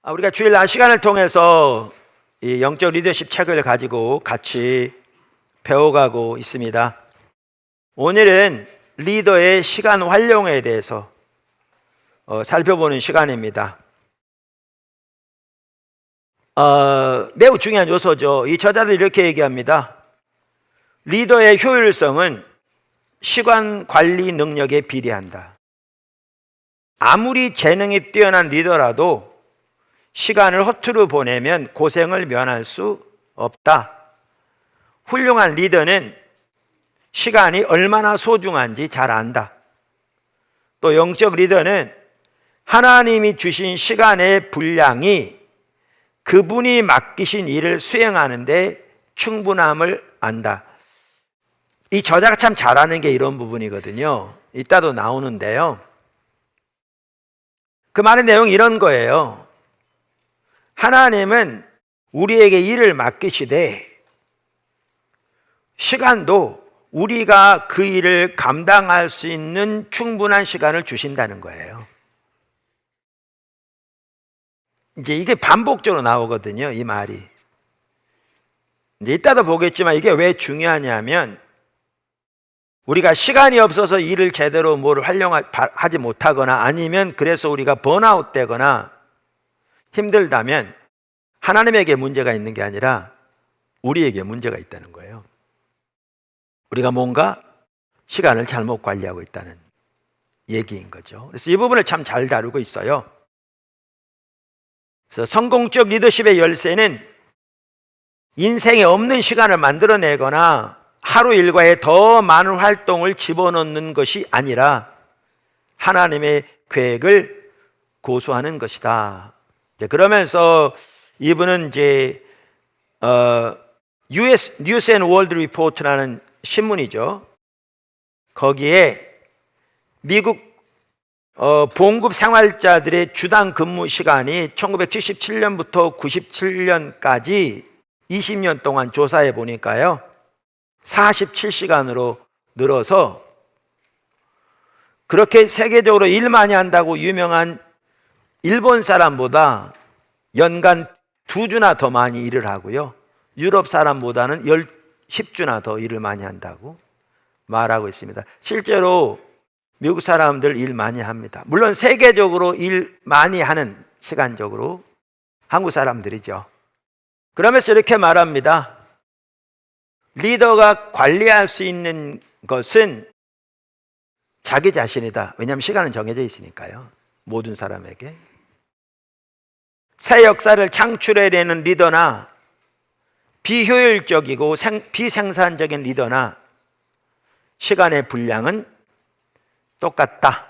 우리가 주일 낮 시간을 통해서 이 영적 리더십 책을 가지고 같이 배워가고 있습니다. 오늘은 리더의 시간 활용에 대해서 살펴보는 시간입니다. 매우 중요한 요소죠. 이 저자들 이렇게 얘기합니다. 리더의 효율성은 시간 관리 능력에 비례한다. 아무리 재능이 뛰어난 리더라도 시간을 허투루 보내면 고생을 면할 수 없다. 훌륭한 리더는 시간이 얼마나 소중한지 잘 안다. 또 영적 리더는 하나님이 주신 시간의 분량이 그분이 맡기신 일을 수행하는데 충분함을 안다. 이 저자가 참 잘하는 게 이런 부분이거든요. 이따도 나오는데요. 그 말의 내용이 이런 거예요. 하나님은 우리에게 일을 맡기시되 시간도 우리가 그 일을 감당할 수 있는 충분한 시간을 주신다는 거예요. 이제 이게 반복적으로 나오거든요, 이 말이. 이제 이따도 보겠지만 이게 왜 중요하냐면 우리가 시간이 없어서 일을 제대로 활용하지 못하거나 아니면 그래서 우리가 번아웃 되거나 힘들다면 하나님에게 문제가 있는 게 아니라 우리에게 문제가 있다는 거예요. 우리가 뭔가 시간을 잘못 관리하고 있다는 얘기인 거죠. 그래서 이 부분을 참 잘 다루고 있어요. 그래서 성공적 리더십의 열쇠는 인생에 없는 시간을 만들어내거나 하루 일과에 더 많은 활동을 집어넣는 것이 아니라 하나님의 계획을 고수하는 것이다. 그러면서 이분은 이제 US News and World Report라는 신문이죠. 거기에 미국 봉급 생활자들의 주당 근무 시간이 1977년부터 97년까지 20년 동안 조사해 보니까요 47시간으로 늘어서 그렇게 세계적으로 일 많이 한다고 유명한 일본 사람보다 연간 2주나 더 많이 일을 하고요 유럽 사람보다는 10주나 더 일을 많이 한다고 말하고 있습니다. 실제로 미국 사람들 일 많이 합니다. 물론 세계적으로 일 많이 하는 시간적으로 한국 사람들이죠. 그러면서 이렇게 말합니다. 리더가 관리할 수 있는 것은 자기 자신이다. 왜냐하면 시간은 정해져 있으니까요. 모든 사람에게. 새 역사를 창출해내는 리더나 비효율적이고 비생산적인 리더나 시간의 분량은 똑같다.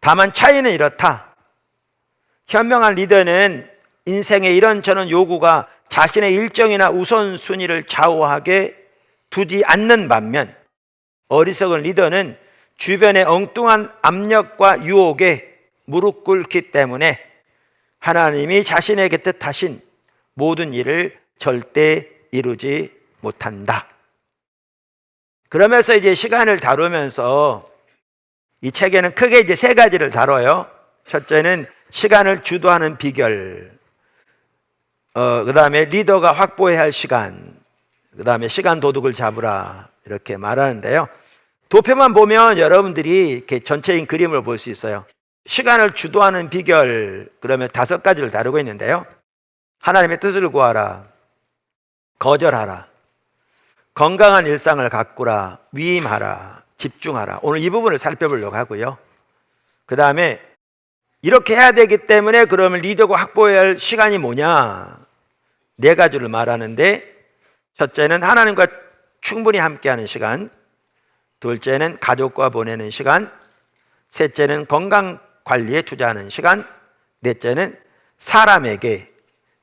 다만 차이는 이렇다. 현명한 리더는 인생의 이런저런 요구가 자신의 일정이나 우선순위를 좌우하게 두지 않는 반면 어리석은 리더는 주변의 엉뚱한 압력과 유혹에 무릎 꿇기 때문에 하나님이 자신에게 뜻하신 모든 일을 절대 이루지 못한다. 그러면서 이제 시간을 다루면서 이 책에는 크게 이제 세 가지를 다뤄요. 첫째는 시간을 주도하는 비결. 그 다음에 리더가 확보해야 할 시간. 그 다음에 시간 도둑을 잡으라. 이렇게 말하는데요. 도표만 보면 여러분들이 이렇게 전체적인 그림을 볼 수 있어요. 시간을 주도하는 비결. 그러면 5가지를 다루고 있는데요. 하나님의 뜻을 구하라. 거절하라. 건강한 일상을 가꾸라. 위임하라. 집중하라. 오늘 이 부분을 살펴보려고 하고요. 그 다음에 이렇게 해야 되기 때문에 그러면 리더가 확보해야 할 시간이 뭐냐? 4가지를 말하는데 첫째는 하나님과 충분히 함께하는 시간, 둘째는 가족과 보내는 시간, 셋째는 건강 관리에 투자하는 시간, 넷째는 사람에게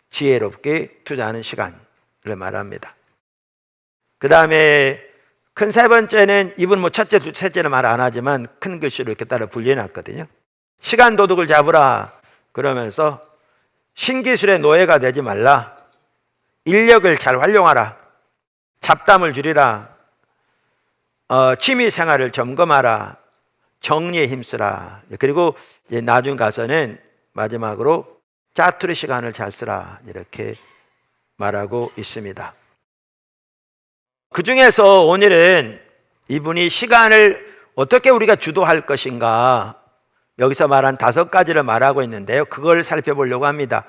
지혜롭게 투자하는 시간을 말합니다. 그 다음에 큰 세 번째는 이분 첫째, 셋째는 말 안 하지만 큰 글씨로 이렇게 따라 분리해놨거든요. 시간 도둑을 잡으라 그러면서 신기술의 노예가 되지 말라. 인력을 잘 활용하라. 잡담을 줄이라. 취미 생활을 점검하라. 정리에 힘쓰라. 그리고 이제 나중 가서는 마지막으로 짜투리 시간을 잘 쓰라 이렇게 말하고 있습니다. 그 중에서 오늘은 이분이 시간을 어떻게 우리가 주도할 것인가, 여기서 말한 5가지를 말하고 있는데요. 그걸 살펴보려고 합니다.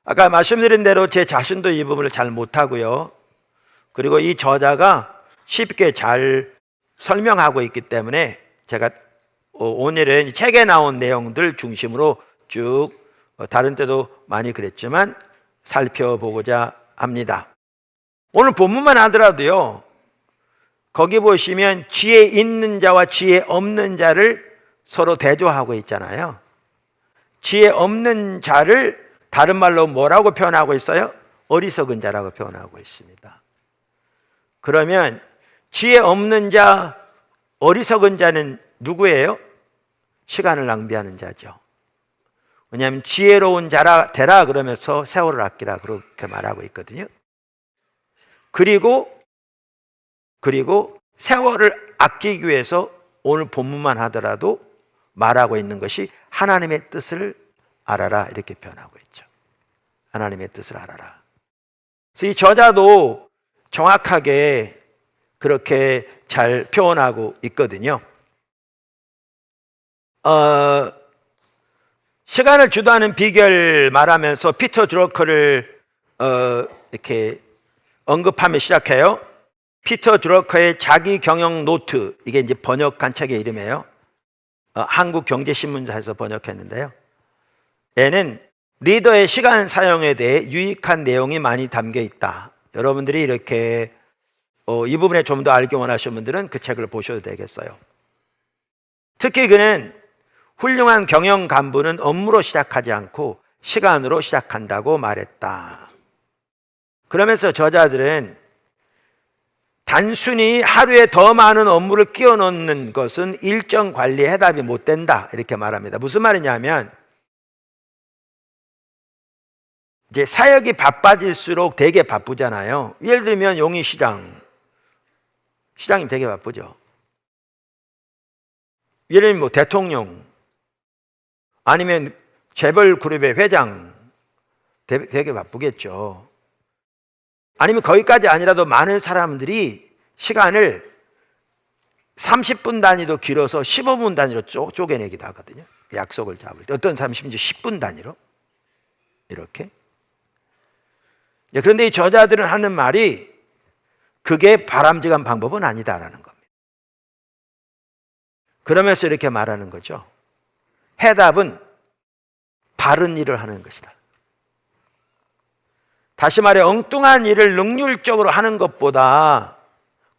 아까 말씀드린 대로 제 자신도 이 부분을 잘 못하고요. 그리고 이 저자가 쉽게 잘 설명하고 있기 때문에 제가 오늘은 이 책에 나온 내용들 중심으로 쭉 다른 때도 많이 그랬지만 살펴보고자 합니다. 오늘 본문만 하더라도요, 거기 보시면 지혜 있는 자와 지혜 없는 자를 서로 대조하고 있잖아요. 지혜 없는 자를 다른 말로 뭐라고 표현하고 있어요? 어리석은 자라고 표현하고 있습니다. 그러면 지혜 없는 자, 어리석은 자는 누구예요? 시간을 낭비하는 자죠. 왜냐하면 지혜로운 자라 되라 그러면서 세월을 아끼라 그렇게 말하고 있거든요. 그리고 세월을 아끼기 위해서 오늘 본문만 하더라도 말하고 있는 것이 하나님의 뜻을 알아라 이렇게 표현하고 있죠. 하나님의 뜻을 알아라. 그래서 이 저자도 정확하게 그렇게 잘 표현하고 있거든요. 시간을 주도하는 비결 말하면서 피터 드러커를 이렇게 언급하며 시작해요. 피터 드러커의 자기 경영 노트, 이게 이제 번역한 책의 이름이에요. 한국경제신문사에서 번역했는데요. 얘는 리더의 시간 사용에 대해 유익한 내용이 많이 담겨 있다. 여러분들이 이렇게 이 부분에 좀 더 알기 원하시는 분들은 그 책을 보셔도 되겠어요. 특히 그는 훌륭한 경영 간부는 업무로 시작하지 않고 시간으로 시작한다고 말했다. 그러면서 저자들은 단순히 하루에 더 많은 업무를 끼워 넣는 것은 일정 관리에 해답이 못 된다 이렇게 말합니다. 무슨 말이냐면 이제 사역이 바빠질수록 되게 바쁘잖아요. 예를 들면 용인시장이 되게 바쁘죠. 예를 들면 뭐 대통령 아니면 재벌 그룹의 회장 되게 바쁘겠죠. 아니면 거기까지 아니라도 많은 사람들이 시간을 30분 단위도 길어서 15분 단위로 쪼개내기도 하거든요. 약속을 잡을 때 어떤 사람이 심지어 10분 단위로 이렇게. 그런데 이 저자들은 하는 말이 그게 바람직한 방법은 아니다라는 겁니다. 그러면서 이렇게 말하는 거죠. 해답은 바른 일을 하는 것이다. 다시 말해 엉뚱한 일을 능률적으로 하는 것보다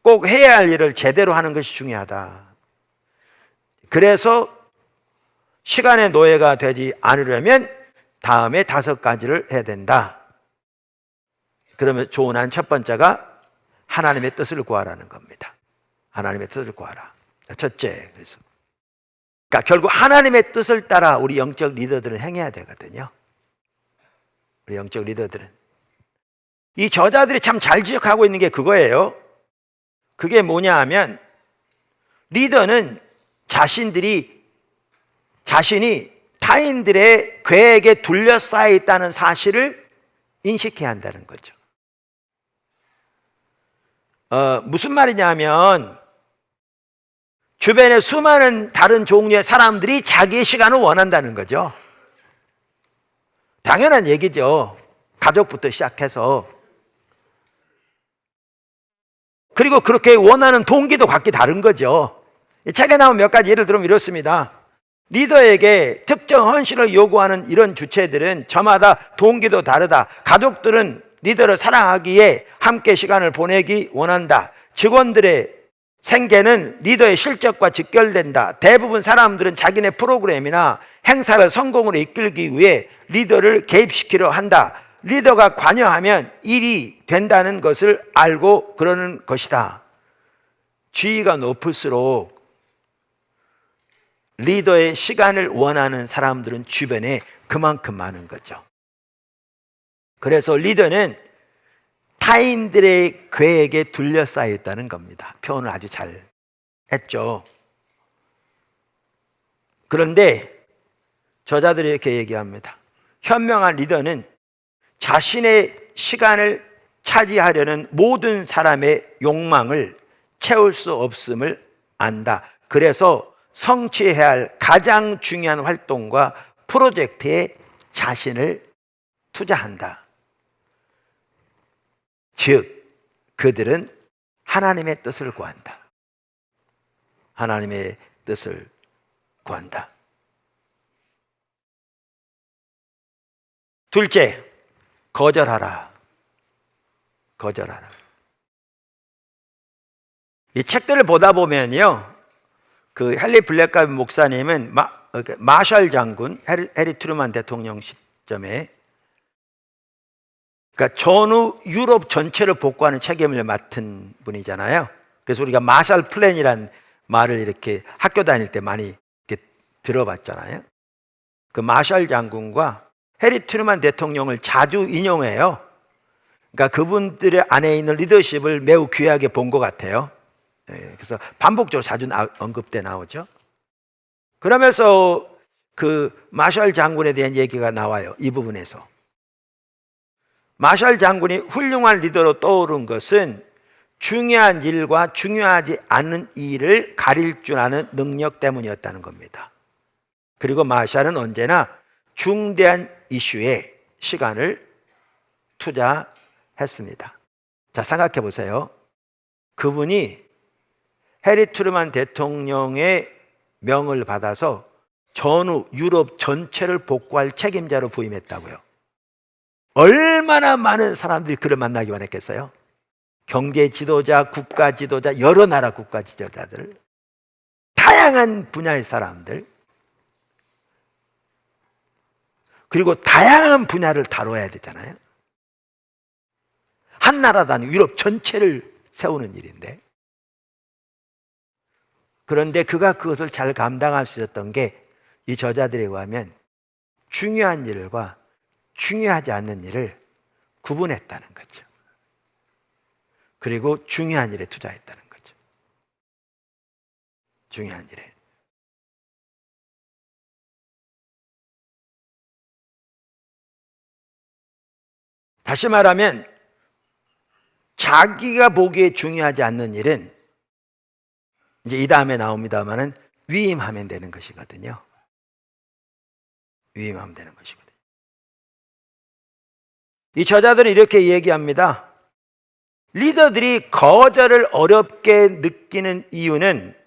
꼭 해야 할 일을 제대로 하는 것이 중요하다. 그래서 시간의 노예가 되지 않으려면 다음에 5가지를 해야 된다. 그러면 조언한 첫 번째가 하나님의 뜻을 구하라는 겁니다. 하나님의 뜻을 구하라. 첫째. 그래서 그러니까 결국 하나님의 뜻을 따라 우리 영적 리더들은 행해야 되거든요. 우리 영적 리더들은. 이 저자들이 참 잘 지적하고 있는 게 그거예요. 그게 뭐냐 하면 리더는 자신이 타인들의 계획에 둘러싸여 있다는 사실을 인식해야 한다는 거죠. 무슨 말이냐면 주변에 수많은 다른 종류의 사람들이 자기의 시간을 원한다는 거죠. 당연한 얘기죠. 가족부터 시작해서. 그리고 그렇게 원하는 동기도 각기 다른 거죠. 이 책에 나온 몇 가지 예를 들면 이렇습니다. 리더에게 특정 헌신을 요구하는 이런 주체들은 저마다 동기도 다르다. 가족들은 리더를 사랑하기에 함께 시간을 보내기 원한다. 직원들의 생계는 리더의 실적과 직결된다. 대부분 사람들은 자기네 프로그램이나 행사를 성공으로 이끌기 위해 리더를 개입시키려 한다. 리더가 관여하면 일이 된다는 것을 알고 그러는 것이다. 지위가 높을수록 리더의 시간을 원하는 사람들은 주변에 그만큼 많은 거죠. 그래서 리더는 타인들의 계획에 둘러싸여 있다는 겁니다. 표현을 아주 잘 했죠. 그런데 저자들이 이렇게 얘기합니다. 현명한 리더는 자신의 시간을 차지하려는 모든 사람의 욕망을 채울 수 없음을 안다. 그래서 성취해야 할 가장 중요한 활동과 프로젝트에 자신을 투자한다. 즉, 그들은 하나님의 뜻을 구한다. 하나님의 뜻을 구한다. 둘째, 거절하라. 거절하라. 이 책들을 보다 보면요, 그 헨리 블랙갑 목사님은 마셜 장군, 해리 트루먼 대통령 시점에, 그러니까 전후 유럽 전체를 복구하는 책임을 맡은 분이잖아요. 그래서 우리가 마셜 플랜이란 말을 이렇게 학교 다닐 때 많이 이렇게 들어봤잖아요. 그 마셜 장군과 해리 트루먼 대통령을 자주 인용해요. 그러니까 그분들의 안에 있는 리더십을 매우 귀하게 본 것 같아요. 그래서 반복적으로 자주 언급돼 나오죠. 그러면서 그 마셜 장군에 대한 얘기가 나와요. 이 부분에서. 마셜 장군이 훌륭한 리더로 떠오른 것은 중요한 일과 중요하지 않은 일을 가릴 줄 아는 능력 때문이었다는 겁니다. 그리고 마셜은 언제나 중대한 이슈에 시간을 투자했습니다. 자, 생각해 보세요. 그분이 해리 트루먼 대통령의 명을 받아서 전후 유럽 전체를 복구할 책임자로 부임했다고요. 얼마나 많은 사람들이 그를 만나기 원했겠어요? 경제 지도자, 국가 지도자, 여러 나라 국가 지도자들, 다양한 분야의 사람들, 그리고 다양한 분야를 다뤄야 되잖아요. 한 나라 단위 유럽 전체를 세우는 일인데, 그런데 그가 그것을 잘 감당할 수 있었던 게 이 저자들에 의하면 중요한 일과 중요하지 않는 일을 구분했다는 거죠. 그리고 중요한 일에 투자했다는 거죠. 중요한 일에. 다시 말하면 자기가 보기에 중요하지 않는 일은 이제 이 다음에 나옵니다만은 위임하면 되는 것이거든요. 위임하면 되는 것이거든요. 이 저자들은 이렇게 얘기합니다. 리더들이 거절을 어렵게 느끼는 이유는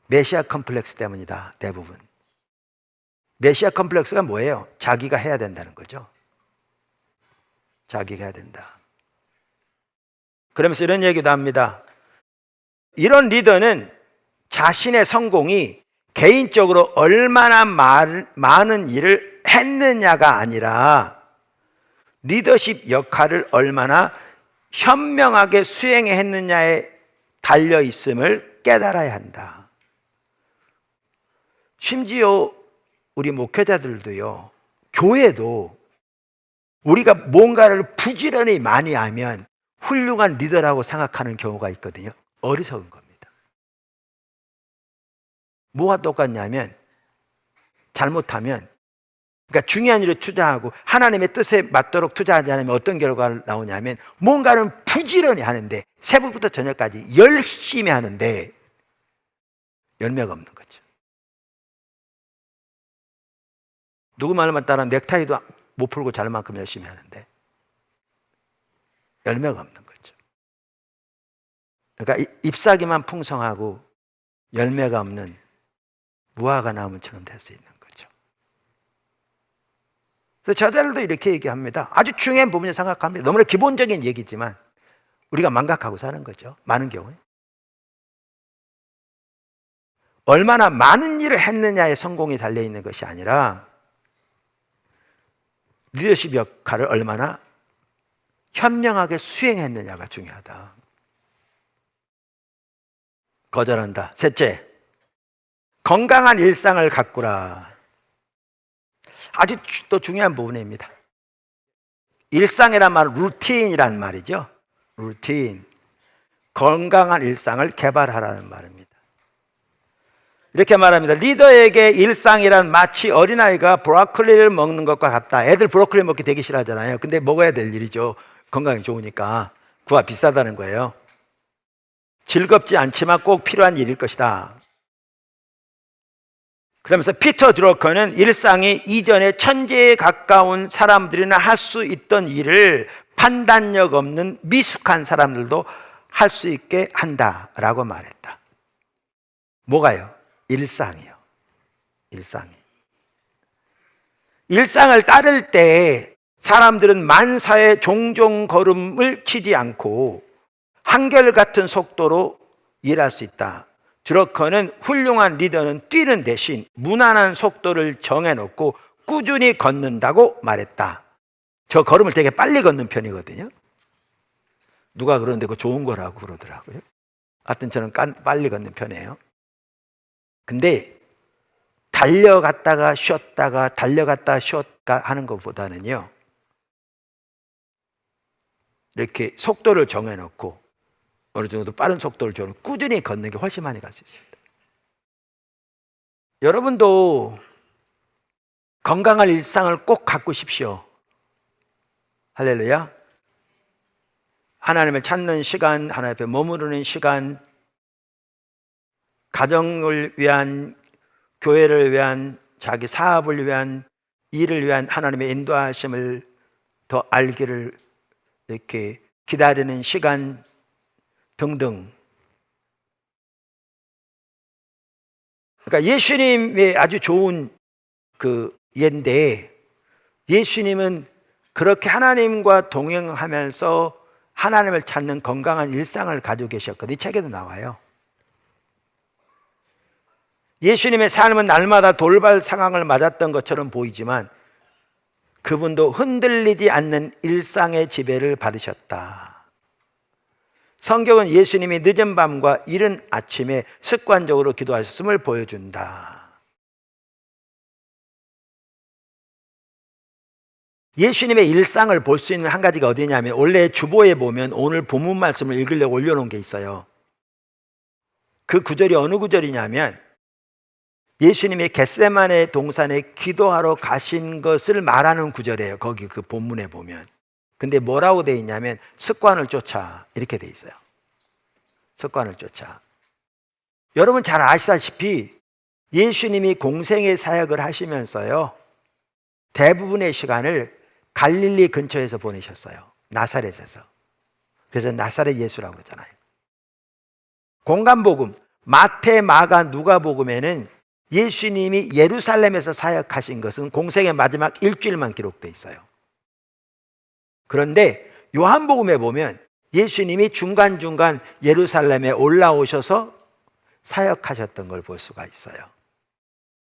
메시아 컴플렉스 때문이다. 대부분. 메시아 컴플렉스가 뭐예요? 자기가 해야 된다는 거죠. 자기가 해야 된다. 그러면서 이런 얘기도 합니다. 이런 리더는 자신의 성공이 개인적으로 얼마나 많은 일을 했느냐가 아니라 리더십 역할을 얼마나 현명하게 수행했느냐에 달려 있음을 깨달아야 한다. 심지어 우리 목회자들도요, 교회도 우리가 뭔가를 부지런히 많이 하면 훌륭한 리더라고 생각하는 경우가 있거든요. 어리석은 겁니다. 뭐가 똑같냐면, 잘못하면, 그러니까 중요한 일에 투자하고 하나님의 뜻에 맞도록 투자하지 않으면 어떤 결과가 나오냐면, 뭔가는 부지런히 하는데, 새벽부터 저녁까지 열심히 하는데 열매가 없는 거죠. 누구 말만 따라 넥타이도 못 풀고 잘 만큼 열심히 하는데 열매가 없는 거죠. 그러니까 잎사귀만 풍성하고 열매가 없는 무화과 나무처럼 될 수 있는 거죠. 그래서 저자들도 이렇게 얘기합니다. 아주 중요한 부분을 생각합니다. 너무나 기본적인 얘기지만 우리가 망각하고 사는 거죠. 많은 경우에. 얼마나 많은 일을 했느냐에 성공이 달려있는 것이 아니라 리더십 역할을 얼마나 현명하게 수행했느냐가 중요하다. 거절한다. 셋째, 건강한 일상을 가꾸라. 아주 또 중요한 부분입니다. 일상이란 말은 루틴이란 말이죠. 루틴. 건강한 일상을 개발하라는 말입니다. 이렇게 말합니다. 리더에게 일상이란 마치 어린아이가 브로콜리를 먹는 것과 같다. 애들 브로콜리 먹기 되게 싫어하잖아요. 근데 먹어야 될 일이죠. 건강에 좋으니까. 그와 비슷하다는 거예요. 즐겁지 않지만 꼭 필요한 일일 것이다. 그러면서 피터 드러커는 일상이 이전에 천재에 가까운 사람들이나 할 수 있던 일을 판단력 없는 미숙한 사람들도 할 수 있게 한다라고 말했다. 뭐가요? 일상이요. 일상이. 일상을 따를 때 사람들은 만사의 종종 걸음을 치지 않고 한결같은 속도로 일할 수 있다. 드러커는 훌륭한 리더는 뛰는 대신 무난한 속도를 정해놓고 꾸준히 걷는다고 말했다. 저 걸음을 되게 빨리 걷는 편이거든요. 누가 그러는데 그거 좋은 거라고 그러더라고요. 하여튼 저는 빨리 걷는 편이에요. 근데 달려갔다가 쉬었다가 달려갔다가 쉬었다 하는 것보다는요, 이렇게 속도를 정해놓고 어느 정도 빠른 속도를 정해놓고 꾸준히 걷는 게 훨씬 많이 갈 수 있습니다. 여러분도 건강한 일상을 꼭 갖고 싶시오. 할렐루야. 하나님을 찾는 시간, 하나님 앞에 머무르는 시간, 가정을 위한, 교회를 위한, 자기 사업을 위한, 일을 위한 하나님의 인도하심을 더 알기를 이렇게 기다리는 시간 등등. 그러니까 예수님의 아주 좋은 그 예인데, 예수님은 그렇게 하나님과 동행하면서 하나님을 찾는 건강한 일상을 가지고 계셨거든요. 이 책에도 나와요. 예수님의 삶은 날마다 돌발 상황을 맞았던 것처럼 보이지만 그분도 흔들리지 않는 일상의 지배를 받으셨다. 성경은 예수님이 늦은 밤과 이른 아침에 습관적으로 기도하셨음을 보여준다. 예수님의 일상을 볼 수 있는 한 가지가 어디냐면, 원래 주보에 보면 오늘 본문 말씀을 읽으려고 올려놓은 게 있어요. 그 구절이 어느 구절이냐면, 예수님이 겟세마네 동산에 기도하러 가신 것을 말하는 구절이에요. 거기 그 본문에 보면. 근데 뭐라고 돼 있냐면 습관을 쫓아, 이렇게 돼 있어요. 습관을 쫓아. 여러분 잘 아시다시피 예수님이 공생의 사역을 하시면서요, 대부분의 시간을 갈릴리 근처에서 보내셨어요. 나사렛에서. 그래서 나사렛 예수라고 했잖아요. 공간복음 마태, 마가, 누가복음에는 예수님이 예루살렘에서 사역하신 것은 공생의 마지막 일주일만 기록되어 있어요. 그런데 요한복음에 보면 예수님이 중간중간 예루살렘에 올라오셔서 사역하셨던 걸 볼 수가 있어요.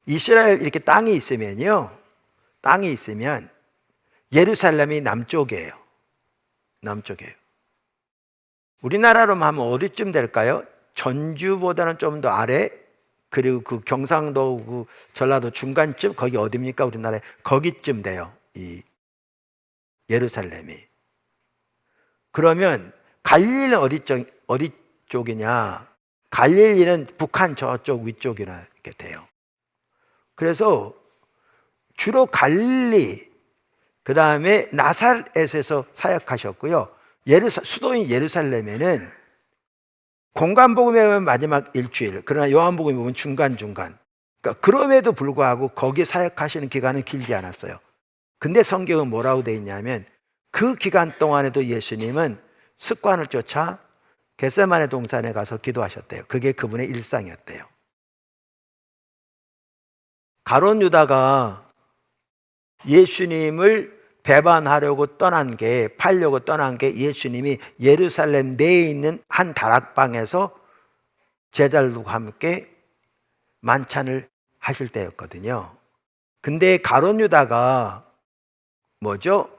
이스라엘 이렇게 땅이 있으면요, 땅이 있으면 예루살렘이 남쪽이에요. 남쪽이에요. 우리나라로 하면 어디쯤 될까요? 전주보다는 좀 더 아래, 그리고 그 경상도, 그 전라도 중간쯤, 거기 어디입니까? 우리나라에 거기쯤 돼요. 이 예루살렘이. 그러면 갈릴리는 어디 쪽이냐? 갈릴리는 북한 저쪽 위쪽이나 이렇게 돼요. 그래서 주로 갈릴리, 그 다음에 나사렛에서 사역하셨고요. 수도인 예루살렘에는 공간복음에 보면 마지막 일주일, 그러나 요한복음에 보면 중간중간. 그러니까 그럼에도 불구하고 거기에 사역하시는 기간은 길지 않았어요. 근데 성경은 뭐라고 되어 있냐면 그 기간 동안에도 예수님은 습관을 쫓아 겟세마네 동산에 가서 기도하셨대요. 그게 그분의 일상이었대요. 가룟 유다가 예수님을 배반하려고 팔려고 떠난 게 예수님이 예루살렘 내에 있는 한 다락방에서 제자들과 함께 만찬을 하실 때였거든요. 근데 가룟 유다가 뭐죠?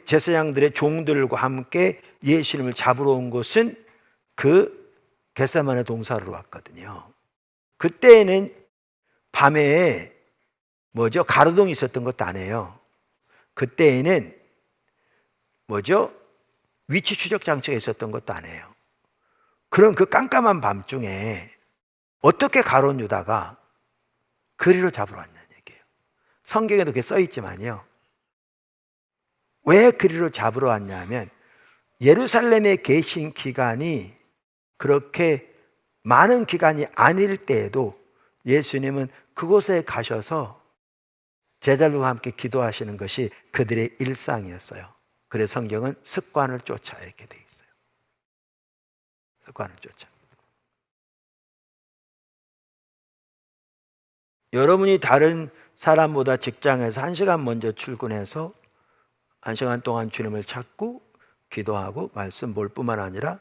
제사장들의 종들과 함께 예수님을 잡으러 온 것은 그 겟세마네 동산으로 왔거든요. 그때는 밤에 뭐죠? 가로등이 있었던 것도 아니에요. 그때에는 뭐죠? 위치 추적 장치가 있었던 것도 아니에요. 그런 그 깜깜한 밤중에 어떻게 가룟 유다가 그리로 잡으러 왔냐는 얘기예요. 성경에도 그게 써 있지만요, 왜 그리로 잡으러 왔냐면 예루살렘에 계신 기간이 그렇게 많은 기간이 아닐 때에도 예수님은 그곳에 가셔서 제자들과 함께 기도하시는 것이 그들의 일상이었어요. 그래서 성경은 습관을 쫓아 이렇게 되어 있어요. 습관을 쫓아. 여러분이 다른 사람보다 직장에서 1시간 먼저 출근해서 1시간 동안 주님을 찾고 기도하고 말씀 볼 뿐만 아니라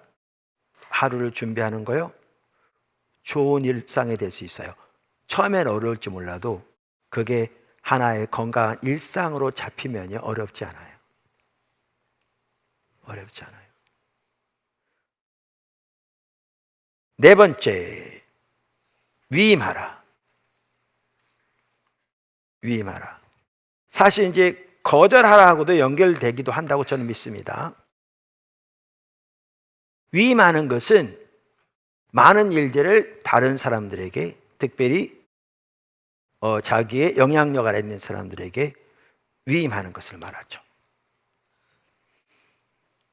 하루를 준비하는 거요, 좋은 일상이 될 수 있어요. 처음엔 어려울지 몰라도 그게 하나의 건강한 일상으로 잡히면요, 어렵지 않아요. 어렵지 않아요. 네 번째, 위임하라. 위임하라. 사실 이제 거절하라고도 연결되기도 한다고 저는 믿습니다. 위임하는 것은 많은 일들을 다른 사람들에게, 특별히 자기의 영향력 아래 있는 사람들에게 위임하는 것을 말하죠.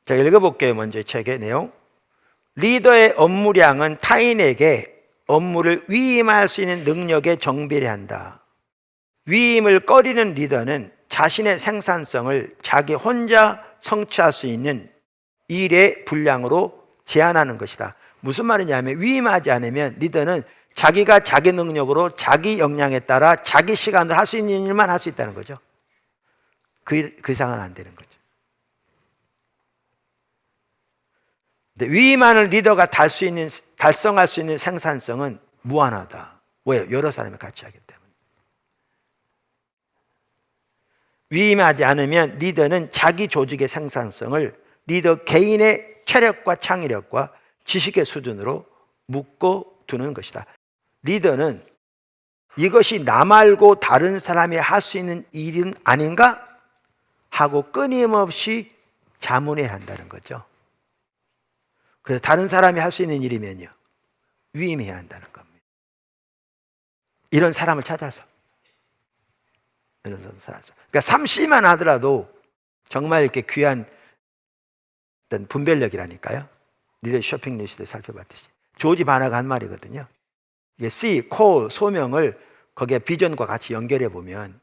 자, 읽어볼게요. 먼저 이 책의 내용. 리더의 업무량은 타인에게 업무를 위임할 수 있는 능력에 정비례한다. 위임을 꺼리는 리더는 자신의 생산성을 자기 혼자 성취할 수 있는 일의 분량으로 제한하는 것이다. 무슨 말이냐면 위임하지 않으면 리더는 자기가 자기 능력으로 자기 역량에 따라 자기 시간으로 할 수 있는 일만 할 수 있다는 거죠. 그 이상은 안 되는 거죠. 근데 위임하는 리더가 달성할 수 있는 생산성은 무한하다. 왜요? 여러 사람이 같이 하기 때문에. 위임하지 않으면 리더는 자기 조직의 생산성을 리더 개인의 체력과 창의력과 지식의 수준으로 묶어두는 것이다. 리더는 이것이 나 말고 다른 사람이 할 수 있는 일은 아닌가 하고 끊임없이 자문해야 한다는 거죠. 그래서 다른 사람이 할 수 있는 일이면요, 위임해야 한다는 겁니다. 이런 사람을 찾아서. 이런 사람을 찾아서. 그러니까 삼씨만 하더라도 정말 이렇게 귀한 어떤 분별력이라니까요. 리더 쇼핑 리스트를 살펴봤듯이. 조지 바나가 한 말이거든요. 이게 C, 콜, 소명을 거기에 비전과 같이 연결해 보면,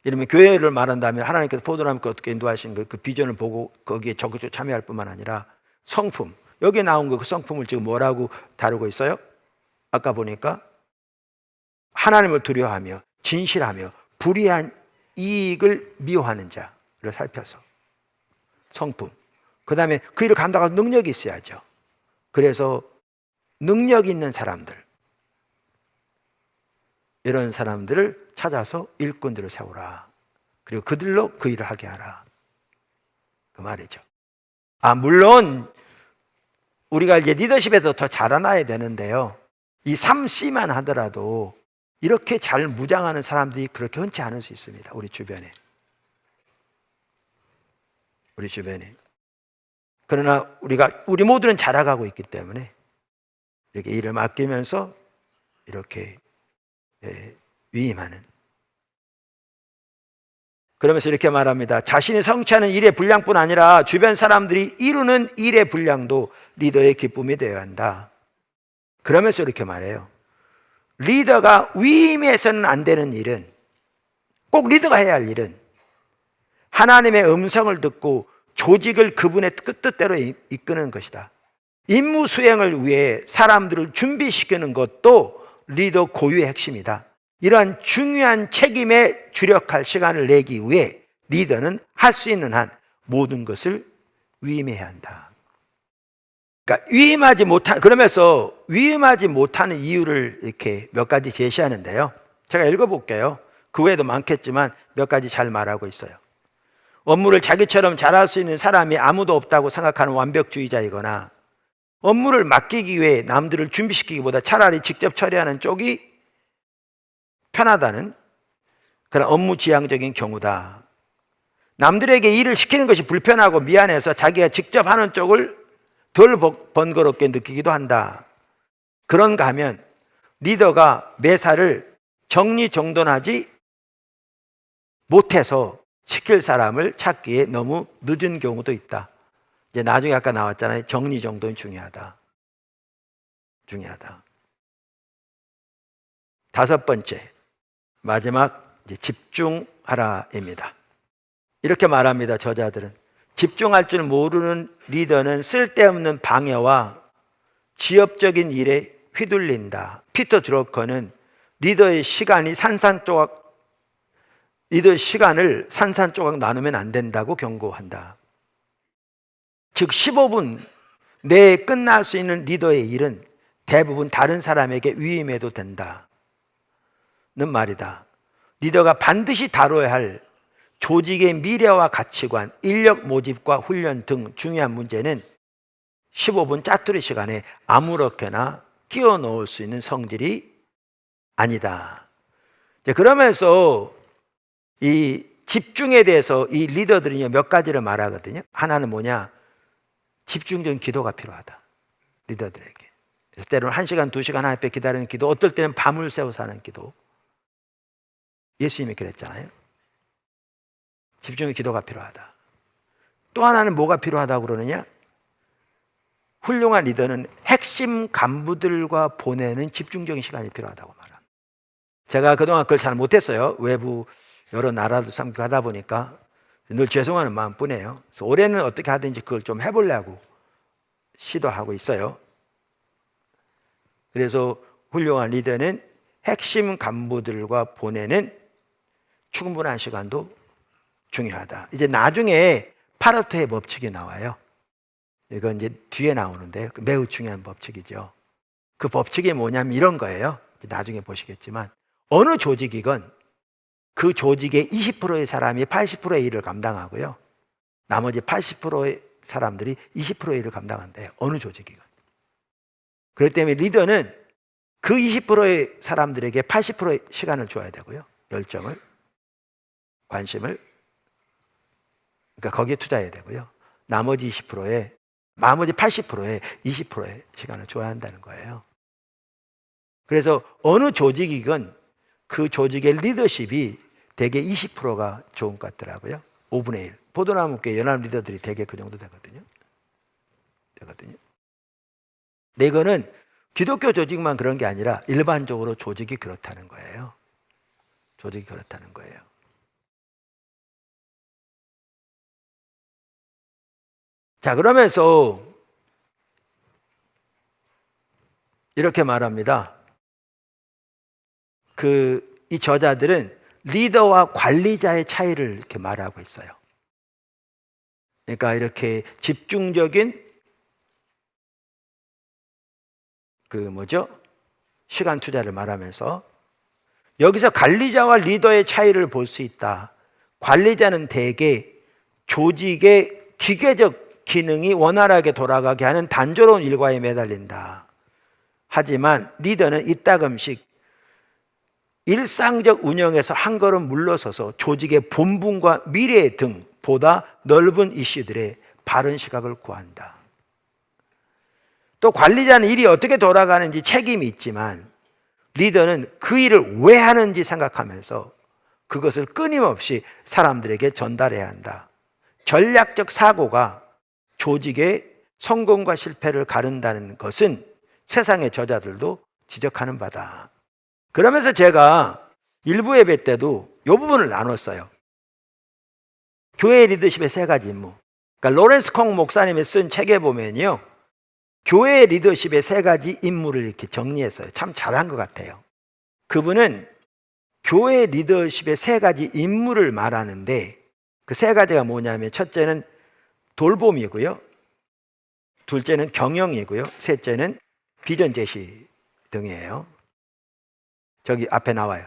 이러면 교회를 말한다면 하나님께서 포도나무께 어떻게 인도하신 그 비전을 보고 거기에 적극적으로 참여할 뿐만 아니라 성품, 여기에 나온 그 성품을 지금 뭐라고 다루고 있어요? 아까 보니까 하나님을 두려워하며 진실하며 불의한 이익을 미워하는 자를 살펴서 성품, 그 다음에 그 일을 감당할 능력이 있어야죠. 그래서 능력 있는 사람들, 이런 사람들을 찾아서 일꾼들을 세우라. 그리고 그들로 그 일을 하게 하라. 그 말이죠. 물론 우리가 이제 리더십에서 더 자라나야 되는데요, 이 3C만 하더라도 이렇게 잘 무장하는 사람들이 그렇게 흔치 않을 수 있습니다. 우리 주변에. 그러나 우리 모두는 자라가고 있기 때문에 이렇게 일을 맡기면서 이렇게 위임하는. 그러면서 이렇게 말합니다. 자신이 성취하는 일의 분량뿐 아니라 주변 사람들이 이루는 일의 분량도 리더의 기쁨이 되어야 한다. 그러면서 이렇게 말해요. 리더가 위임해서는 안 되는 일은, 꼭 리더가 해야 할 일은 하나님의 음성을 듣고 조직을 그분의 뜻대로 이끄는 것이다. 임무 수행을 위해 사람들을 준비시키는 것도 리더 고유의 핵심이다. 이러한 중요한 책임에 주력할 시간을 내기 위해 리더는 할 수 있는 한 모든 것을 위임해야 한다. 그러니까 그러면서 위임하지 못하는 이유를 이렇게 몇 가지 제시하는데요. 제가 읽어볼게요. 그 외에도 많겠지만 몇 가지 잘 말하고 있어요. 업무를 자기처럼 잘할 수 있는 사람이 아무도 없다고 생각하는 완벽주의자이거나, 업무를 맡기기 위해 남들을 준비시키기보다 차라리 직접 처리하는 쪽이 편하다는 그런 업무지향적인 경우다. 남들에게 일을 시키는 것이 불편하고 미안해서 자기가 직접 하는 쪽을 덜 번거롭게 느끼기도 한다. 그런가 하면 리더가 매사를 정리정돈하지 못해서 시킬 사람을 찾기에 너무 늦은 경우도 있다. 이제 나중에 아까 나왔잖아요. 정리정돈이 중요하다. 다섯 번째, 마지막 이제 집중하라입니다. 이렇게 말합니다. 저자들은 집중할 줄 모르는 리더는 쓸데없는 방해와 지엽적인 일에 휘둘린다. 피터 드러커는 리더의 시간을 산산조각 나누면 안 된다고 경고한다. 즉 15분 내에 끝날 수 있는 리더의 일은 대부분 다른 사람에게 위임해도 된다는 말이다. 리더가 반드시 다뤄야 할 조직의 미래와 가치관, 인력 모집과 훈련 등 중요한 문제는 15분 짜투리 시간에 아무렇게나 끼워 넣을 수 있는 성질이 아니다. 그러면서 이 집중에 대해서 이 리더들이 몇 가지를 말하거든요. 하나는 뭐냐? 집중적인 기도가 필요하다. 리더들에게. 그래서 때로는 1시간, 2시간 하나님 앞에 기다리는 기도, 어떨 때는 밤을 새워서 하는 기도. 예수님이 그랬잖아요. 집중의 기도가 필요하다. 또 하나는 뭐가 필요하다고 그러느냐? 훌륭한 리더는 핵심 간부들과 보내는 집중적인 시간이 필요하다고 말합니다. 제가 그동안 그걸 잘 못했어요. 외부 여러 나라도 참교하다 보니까 늘 죄송하는 마음뿐이에요. 그래서 올해는 어떻게 하든지 그걸 좀 해보려고 시도하고 있어요. 그래서 훌륭한 리더는 핵심 간부들과 보내는 충분한 시간도 중요하다. 이제 나중에 파레토의 법칙이 나와요. 이건 이제 뒤에 나오는데 매우 중요한 법칙이죠. 그 법칙이 뭐냐면 이런 거예요. 나중에 보시겠지만 어느 조직이건 그 조직의 20%의 사람이 80%의 일을 감당하고요. 나머지 80%의 사람들이 20%의 일을 감당한대요. 어느 조직이건. 그렇기 때문에 리더는 그 20%의 사람들에게 80%의 시간을 줘야 되고요. 열정을, 관심을. 그러니까 거기에 투자해야 되고요. 나머지 80%에 20%의 시간을 줘야 한다는 거예요. 그래서 어느 조직이건 그 조직의 리더십이 대개 20%가 좋은 것 같더라고요. 5분의 1. 포도나무교회 연합 리더들이 대개 그 정도 되거든요. 근데 이거는 기독교 조직만 그런 게 아니라 일반적으로 조직이 그렇다는 거예요. 조직이 그렇다는 거예요. 자, 그러면서 이렇게 말합니다. 이 저자들은 리더와 관리자의 차이를 이렇게 말하고 있어요. 그러니까 이렇게 집중적인 시간 투자를 말하면서 여기서 관리자와 리더의 차이를 볼 수 있다. 관리자는 대개 조직의 기계적 기능이 원활하게 돌아가게 하는 단조로운 일과에 매달린다. 하지만 리더는 이따금씩 일상적 운영에서 한 걸음 물러서서 조직의 본분과 미래 등 보다 넓은 이슈들에 바른 시각을 구한다. 또 관리자는 일이 어떻게 돌아가는지 책임이 있지만 리더는 그 일을 왜 하는지 생각하면서 그것을 끊임없이 사람들에게 전달해야 한다. 전략적 사고가 조직의 성공과 실패를 가른다는 것은 세상의 저자들도 지적하는 바다. 그러면서 제가 일부 예배 때도 이 부분을 나눴어요. 교회 리더십의 3가지 임무. 그러니까 로렌스 콩 목사님이 쓴 책에 보면요, 교회 리더십의 3가지 임무를 이렇게 정리했어요. 참 잘한 것 같아요. 그분은 교회 리더십의 3가지 임무를 말하는데 그 3가지가 뭐냐면 첫째는 돌봄이고요, 둘째는 경영이고요, 셋째는 비전 제시 등이에요. 저기 앞에 나와요.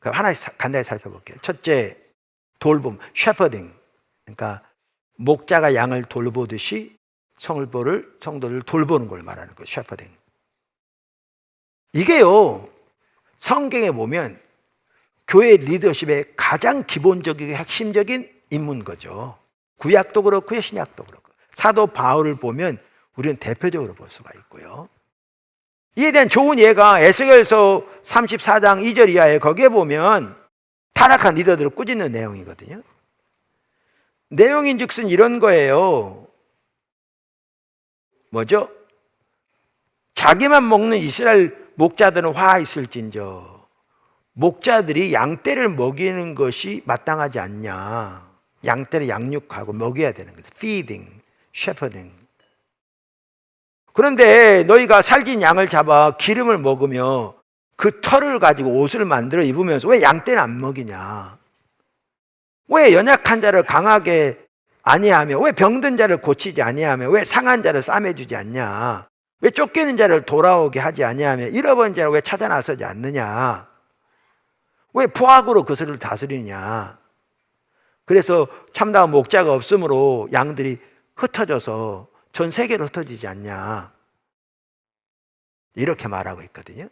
그럼 하나씩 간단히 살펴볼게요. 첫째, 돌봄, 셰퍼딩. 그러니까 목자가 양을 돌보듯이 성도를 돌보는 걸 말하는 거예요. 셰퍼딩. 이게요, 성경에 보면 교회 리더십의 가장 기본적이고 핵심적인 임무인 거죠. 구약도 그렇고요, 신약도 그렇고. 사도 바울을 보면 우리는 대표적으로 볼 수가 있고요. 이에 대한 좋은 예가 에스겔서 34장 2절 이하에 거기에 보면 타락한 리더들을 꾸짖는 내용이거든요. 내용인즉슨 이런 거예요. 뭐죠? 자기만 먹는 이스라엘 목자들은 화 있을진저 목자들이 양떼를 먹이는 것이 마땅하지 않냐. 양떼를 양육하고 먹여야 되는 거죠. feeding, shepherding. 그런데 너희가 살진 양을 잡아 기름을 먹으며 그 털을 가지고 옷을 만들어 입으면서 왜 양떼는 안 먹이냐? 왜 연약한 자를 강하게 아니하며 왜 병든 자를 고치지 아니하며 왜 상한 자를 싸매주지 않냐? 왜 쫓기는 자를 돌아오게 하지 아니하며 잃어버린 자를 왜 찾아 나서지 않느냐? 왜 포악으로 그것을 다스리냐? 그래서 참다운 목자가 없으므로 양들이 흩어져서 전 세계로 흩어지지 않냐? 이렇게 말하고 있거든요.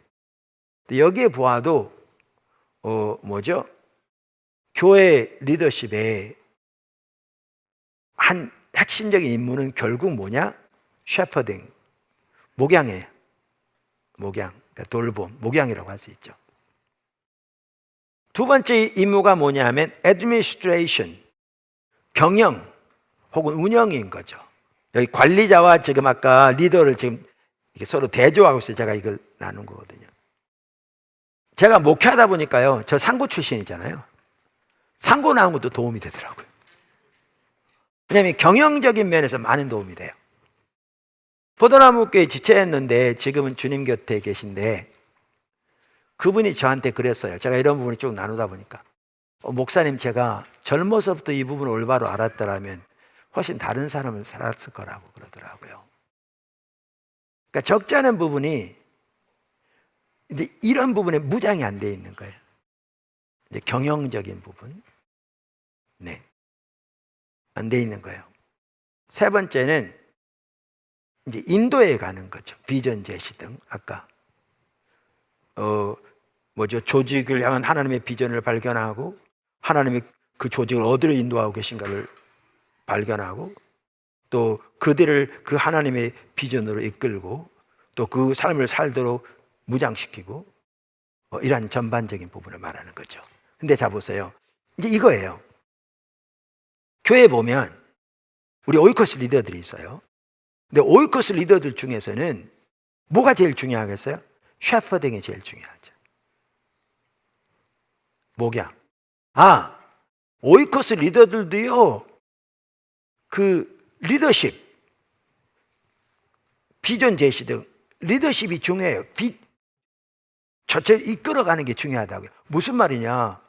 여기에 보아도 뭐죠? 교회 리더십의 한 핵심적인 임무는 결국 뭐냐? 셰퍼딩, 목양이에요. 목양, 그러니까 돌봄, 목양이라고 할 수 있죠. 두 번째 임무가 뭐냐 하면 administration, 경영 혹은 운영인 거죠. 여기 관리자와 지금 아까 리더를 지금 이렇게 서로 대조하고 있어요. 제가 이걸 나눈 거거든요. 제가 목회하다 보니까요, 저 상고 출신이잖아요. 상고 나온 것도 도움이 되더라고요. 왜냐하면 경영적인 면에서 많은 도움이 돼요. 포도나무교회 지체했는데 지금은 주님 곁에 계신데 그분이 저한테 그랬어요. 제가 이런 부분을 쭉 나누다 보니까 목사님, 제가 젊어서부터 이 부분을 올바로 알았더라면 훨씬 다른 사람을 살았을 거라고 그러더라고요. 그러니까 적지 않은 부분이 근데 이런 부분에 무장이 안 돼 있는 거예요. 이제 경영적인 부분, 네, 안 돼 있는 거예요. 세 번째는 이제 인도에 가는 거죠. 비전 제시 등 아까 뭐죠? 조직을 향한 하나님의 비전을 발견하고 하나님이 그 조직을 어디로 인도하고 계신가를 발견하고 또 그들을 그 하나님의 비전으로 이끌고 또 그 삶을 살도록 무장시키고 이러한 전반적인 부분을 말하는 거죠. 근데 자 보세요. 이제 이거예요. 교회에 보면 우리 오이코스 리더들이 있어요. 근데 오이코스 리더들 중에서는 뭐가 제일 중요하겠어요? 셰퍼딩이 제일 중요하죠. 목양. 오이코스 리더들도요, 그 리더십, 비전 제시 등 리더십이 중요해요. 전체를 이끌어가는 게 중요하다고요. 무슨 말이냐?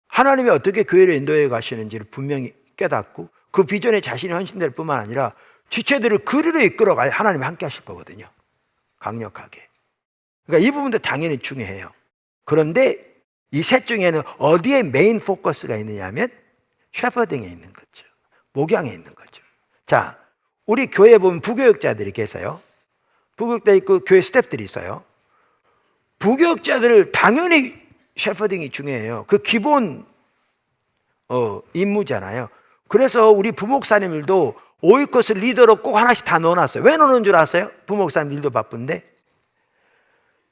하나님이 어떻게 교회를 인도해 가시는지를 분명히 깨닫고 그 비전에 자신이 헌신될 뿐만 아니라 지체들을 그리로 이끌어가야 하나님이 함께 하실 거거든요. 강력하게. 그러니까 이 부분도 당연히 중요해요. 그런데 이 셋 중에는 어디에 메인 포커스가 있느냐 하면 셰퍼딩에 있는 거죠. 목양에 있는 거죠. 자, 우리 교회에 보면 부교육자들이 계세요. 부교육자 있고 교회 스태프들이 있어요. 부교육자들을 당연히 셰퍼딩이 중요해요. 그 기본 임무잖아요. 그래서 우리 부목사님들도 오이코스 리더로 꼭 하나씩 다 넣어놨어요. 왜 넣는 줄 아세요? 부목사님 일도 바쁜데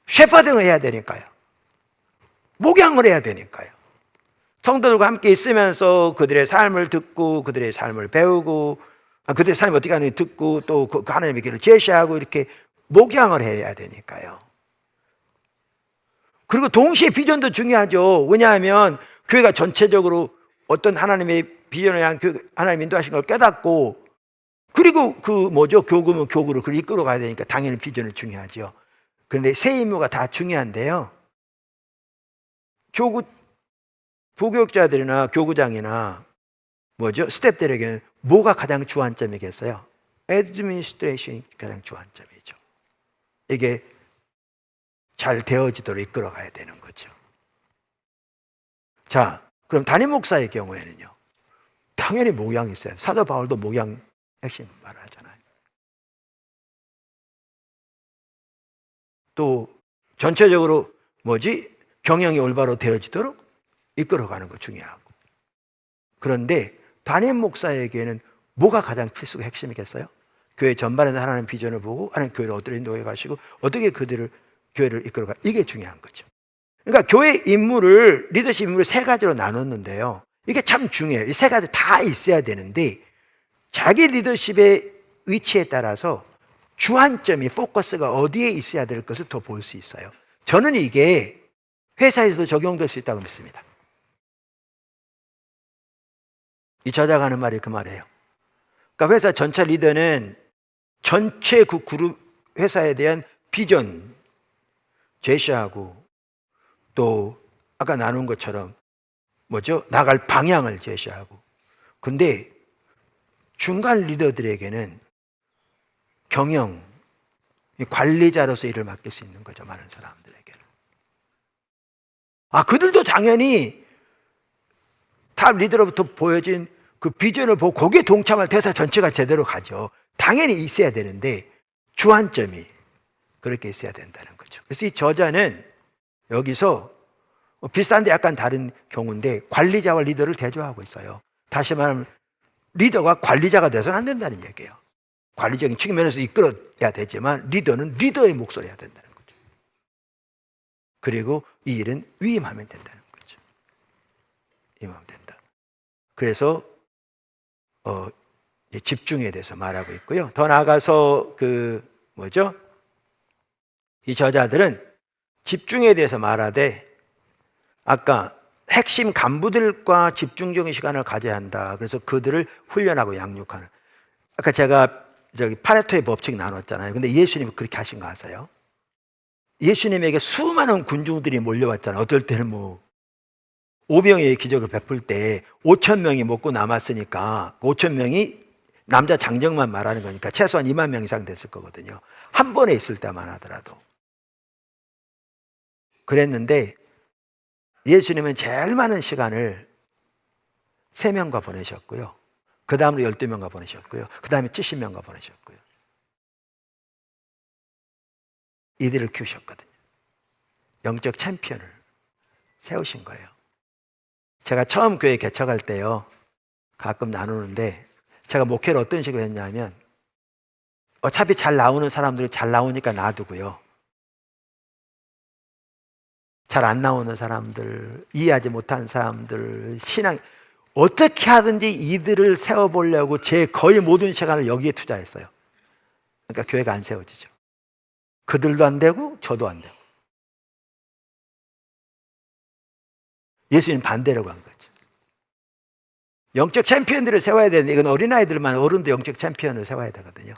셰퍼딩을 해야 되니까요. 목양을 해야 되니까요. 성도들과 함께 있으면서 그들의 삶을 듣고 그들의 삶을 배우고 그들의 삶이 어떻게 하는지 듣고 또 그 하나님의 길을 제시하고 이렇게 목양을 해야 되니까요. 그리고 동시에 비전도 중요하죠. 왜냐하면 교회가 전체적으로 어떤 하나님의 비전을 향한 하나님 인도하신 걸 깨닫고 그리고 교구면 교구로 그걸 이끌어 가야 되니까 당연히 비전이 중요하죠. 그런데 세 임무가 다 중요한데요. 부교육자들이나 교구장이나 스태프들에게는 뭐가 가장 주안점이겠어요? 애드미니스트레이션이 가장 주안점이죠. 이게 잘 되어지도록 이끌어 가야 되는 거죠. 자, 그럼 담임 목사의 경우에는요. 당연히 목양이 있어요. 사도 바울도 목양 핵심 말하잖아요. 또 전체적으로 경영이 올바로 되어지도록 이끌어가는 거 중요하고. 그런데 담임 목사에게는 뭐가 가장 필수가 핵심이겠어요? 교회 전반에 하나님 비전을 보고 하나님 교회를 어떻게 인도해 가시고 어떻게 교회를 이끌어가, 이게 중요한 거죠. 그러니까 교회 임무를, 리더십 임무를 세 가지로 나눴는데요. 이게 참 중요해요. 이 세 가지 다 있어야 되는데 자기 리더십의 위치에 따라서 주안점이, 포커스가 어디에 있어야 될 것을 더 볼 수 있어요. 저는 이게 회사에서도 적용될 수 있다고 믿습니다. 이 저자가 하는 말이 그 말이에요. 그러니까 회사 전체 리더는 전체 그 그룹 회사에 대한 비전 제시하고, 또 아까 나눈 것처럼 나갈 방향을 제시하고, 근데 중간 리더들에게는 경영, 관리자로서 일을 맡길 수 있는 거죠. 많은 사람들에게는. 그들도 당연히 탑 리더로부터 보여진 그 비전을 보고 거기에 동참할 때 회사 전체가 제대로 가죠. 당연히 있어야 되는데 주안점이 그렇게 있어야 된다는 거죠. 그래서 이 저자는 여기서 비슷한데 약간 다른 경우인데 관리자와 리더를 대조하고 있어요. 다시 말하면 리더가 관리자가 돼서는 안 된다는 얘기예요. 관리적인 측면에서 이끌어야 되지만 리더는 리더의 목소리가 된다는 거죠. 그리고 이 일은 위임하면 된다는 거죠. 위임하면 된다. 그래서 집중에 대해서 말하고 있고요. 더 나아가서 이 저자들은 집중에 대해서 말하되 아까 핵심 간부들과 집중적인 시간을 가져야 한다. 그래서 그들을 훈련하고 양육하는. 아까 제가 파레토의 법칙 나눴잖아요. 근데 예수님이 그렇게 하신 거 아세요? 예수님에게 수많은 군중들이 몰려왔잖아요. 어떨 때는 5병의 기적을 베풀 때 5천 명이 먹고 남았으니까 5천 명이 남자 장정만 말하는 거니까 최소한 2만 명 이상 됐을 거거든요. 한 번에 있을 때만 하더라도. 그랬는데 예수님은 제일 많은 시간을 3명과 보내셨고요. 그 다음으로 12명과 보내셨고요. 그 다음에 70명과 보내셨고요. 이들을 키우셨거든요. 영적 챔피언을 세우신 거예요. 제가 처음 교회 개척할 때요, 가끔 나누는데 제가 목회를 어떤 식으로 했냐면 어차피 잘 나오는 사람들이 잘 나오니까 놔두고요. 잘 안 나오는 사람들, 이해하지 못한 사람들, 신앙 어떻게 하든지 이들을 세워보려고 제 거의 모든 시간을 여기에 투자했어요. 그러니까 교회가 안 세워지죠. 그들도 안 되고 저도 안 되고. 예수님 반대라고 한 거죠. 영적 챔피언들을 세워야 되는데 이건 어린아이들만, 어른도 영적 챔피언을 세워야 되거든요.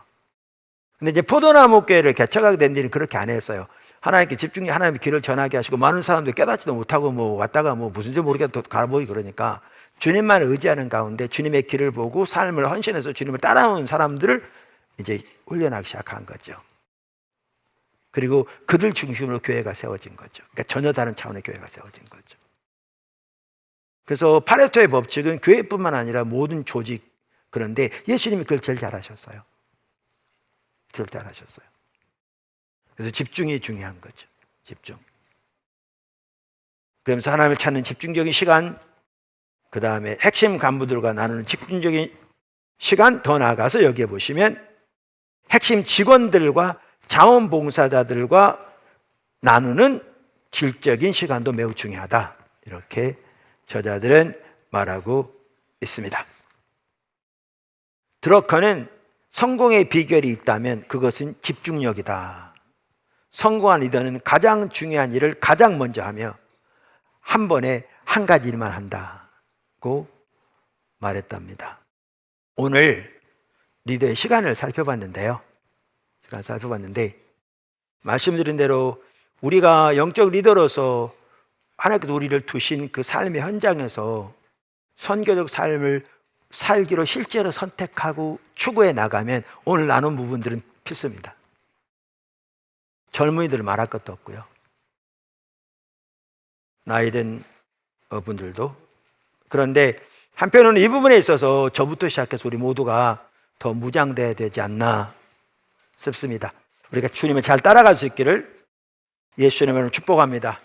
근데 이제 포도나무 교회를 개척하게 된 일은 그렇게 안 했어요. 하나님께 집중해 하나님의 길을 전하게 하시고 많은 사람들이 깨닫지도 못하고 왔다가 무슨지 모르겠다 가보이 그러니까 주님만 의지하는 가운데 주님의 길을 보고 삶을 헌신해서 주님을 따라오는 사람들을 이제 훈련하기 시작한 거죠. 그리고 그들 중심으로 교회가 세워진 거죠. 그러니까 전혀 다른 차원의 교회가 세워진 거죠. 그래서 파레토의 법칙은 교회뿐만 아니라 모든 조직, 그런데 예수님이 그걸 제일 잘하셨어요. 제일 잘하셨어요. 그래서 집중이 중요한 거죠. 집중. 그러면서 하나님을 찾는 집중적인 시간, 그 다음에 핵심 간부들과 나누는 집중적인 시간, 더 나아가서 여기에 보시면 핵심 직원들과 자원봉사자들과 나누는 질적인 시간도 매우 중요하다. 이렇게 저자들은 말하고 있습니다. 드러커는 성공의 비결이 있다면 그것은 집중력이다. 성공한 리더는 가장 중요한 일을 가장 먼저 하며 한 번에 한 가지 일만 한다고 말했답니다. 오늘 리더의 시간을 살펴봤는데 말씀드린 대로 우리가 영적 리더로서 하나님께서 우리를 두신 그 삶의 현장에서 선교적 삶을 살기로 실제로 선택하고 추구해 나가면 오늘 나눈 부분들은 필수입니다. 젊은이들은 말할 것도 없고요. 나이든 분들도. 그런데 한편으로는 이 부분에 있어서 저부터 시작해서 우리 모두가 더 무장돼야 되지 않나 싶습니다. 우리가 주님을 잘 따라갈 수 있기를 예수님을 축복합니다.